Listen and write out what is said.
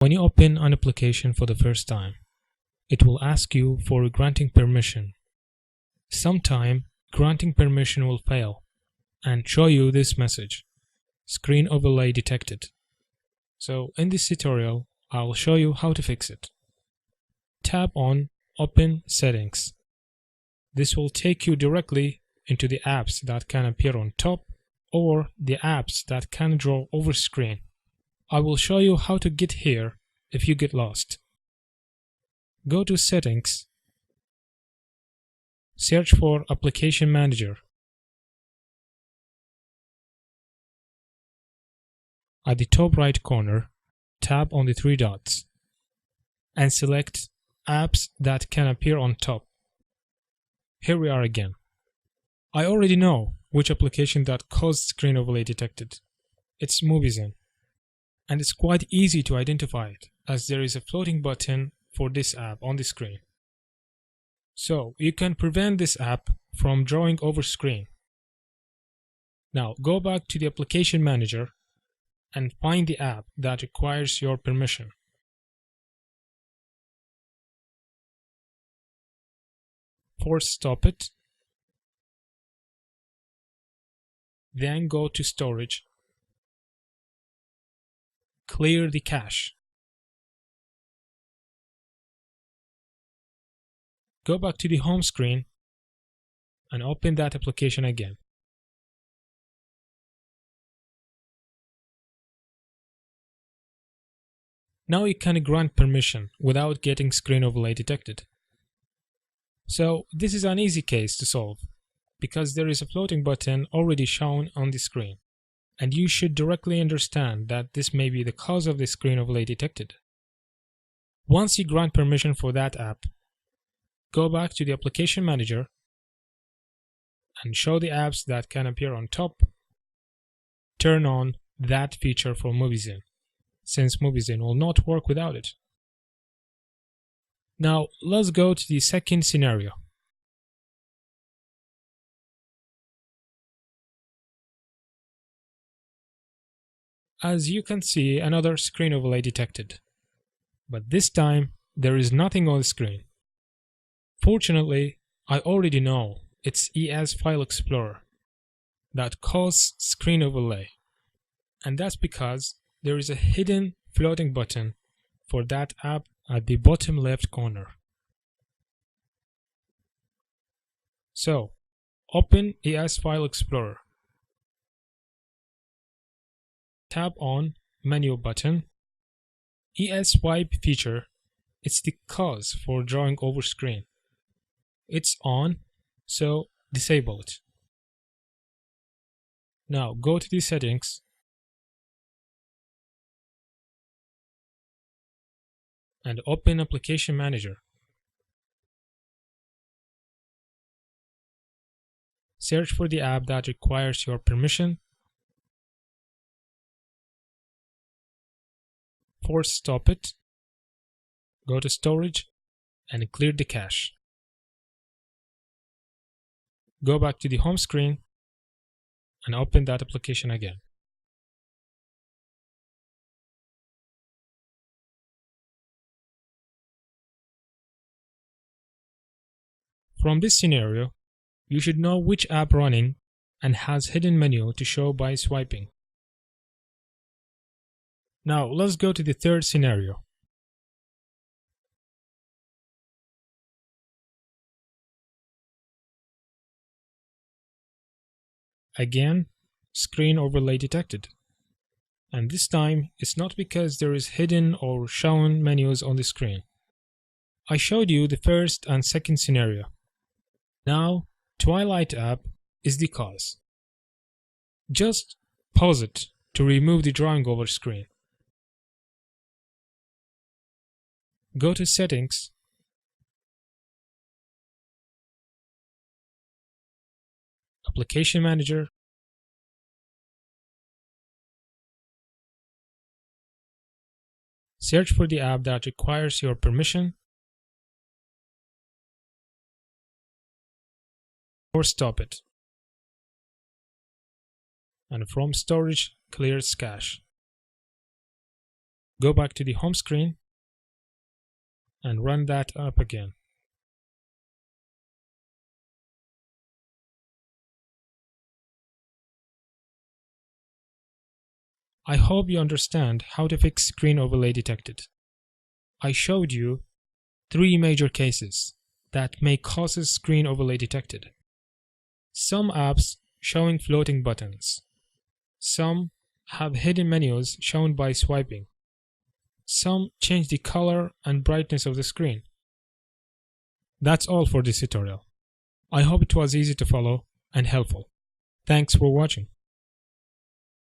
When you open an application for the first time, it will ask you for granting permission. Sometime granting permission will fail and show you this message, screen overlay detected. So in this tutorial, I will show you how to fix it. Tap on Open Settings. This will take you directly into the apps that can appear on top or the apps that can draw over screen. I will show you how to get here if you get lost. Go to Settings, search for Application Manager. At the top right corner, tap on the three dots and select Apps that can appear on top. Here we are again. I already know which application that caused screen overlay detected. It's Movizen. And it's quite easy to identify it, as there is a floating button for this app on the screen. So you can prevent this app from drawing over screen. Now go back to the Application Manager and find the app that requires your permission. Force stop it. Then go to Storage. Clear the cache. Go back to the home screen and open that application again. Now you can grant permission without getting screen overlay detected. So this is an easy case to solve because there is a floating button already shown on the screen, and you should directly understand that this may be the cause of the screen overlay detected. Once you grant permission for that app, go back to the Application Manager and show the apps that can appear on top. Turn on that feature for Movizen, since Movizen will not work without it. Now let's go to the second scenario. As you can see, another screen overlay detected. But this time, there is nothing on the screen. Fortunately, I already know it's ES File Explorer that caused screen overlay. And that's because there is a hidden floating button for that app at the bottom left corner. So, open ES File Explorer. Tap on Menu button. ES Swipe feature, it's the cause for drawing over screen. It's on, so disable it. Now go to the settings and open Application Manager. Search for the app that requires your permission. Force stop it. Go to Storage and clear the cache. Go back to the home screen and open that application again. From this scenario, you should know which app running and has hidden menu to show by swiping. Now let's go to the third scenario. Again, screen overlay detected. And this time, it's not because there is hidden or shown menus on the screen. I showed you the first and second scenario. Now, Twilight app is the cause. Just pause it to remove the drawing over screen. Go to Settings, Application Manager, search for the app that requires your permission, or stop it. And from Storage, clear cache. Go back to the home screen and run that app again. I hope you understand how to fix screen overlay detected. I showed you 3 major cases that may cause screen overlay detected. Some apps showing floating buttons. Some have hidden menus shown by swiping. Some change the color and brightness of the screen. That's all for this tutorial. I hope it was easy to follow and helpful. Thanks for watching.